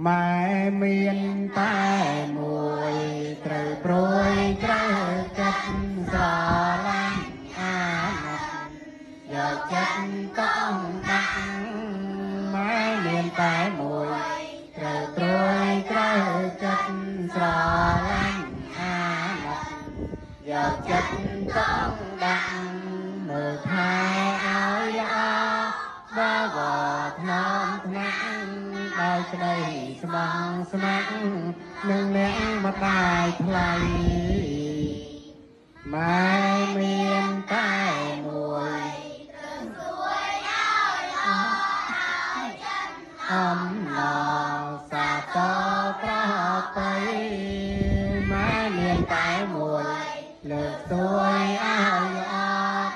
ម៉ែមានតែមួយត្រូវព្រួយត្រូវចិត្តស្រឡាញ់អាណិតយកចិត្តต้องដាក់ម៉ែមានតែមួយត្រូវព្រួយត្រូវចិត្តស្រឡាញ់អាណិតយកចិត្តต้องដាក់មើលថែឲ្យល្អបើវត្តថ្នមថ្នាក់ដោយក្តីស្មងស្ម័គ្រនឹងអ្នកម្ដាយថ្លៃម៉ែមានតែមួយអំណរសាទរប្រប្រៃម៉ែមានតែមួយលើកទួយឲ្យល្អ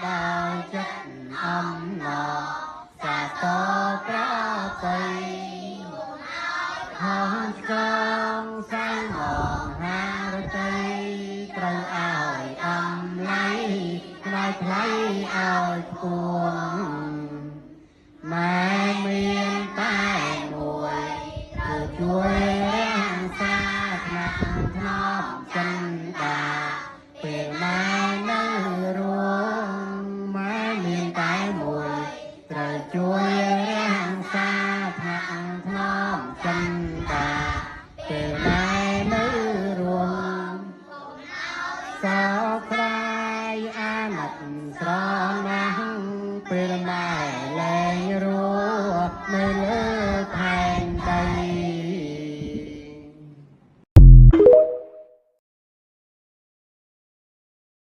ដោយចិត្តអំណរសាទរប្រប្រៃហោះឆ្កងសៃមកហារតីត្រូវឲ្យអំឡៃថ្លៃថ្លៃឲ្យគួងម៉ែមានតែមួយគឺជួយរាំងសាថ្នាក់ថ្នមចិនដាពេលម៉ែនៅរួមម៉ែមានតែមួយត្រូវជួយរាំងសាថ្នាក់ថ្នមចិនដាពេលម៉ែនៅរួមសោកស្ដាយអាណិតស្រ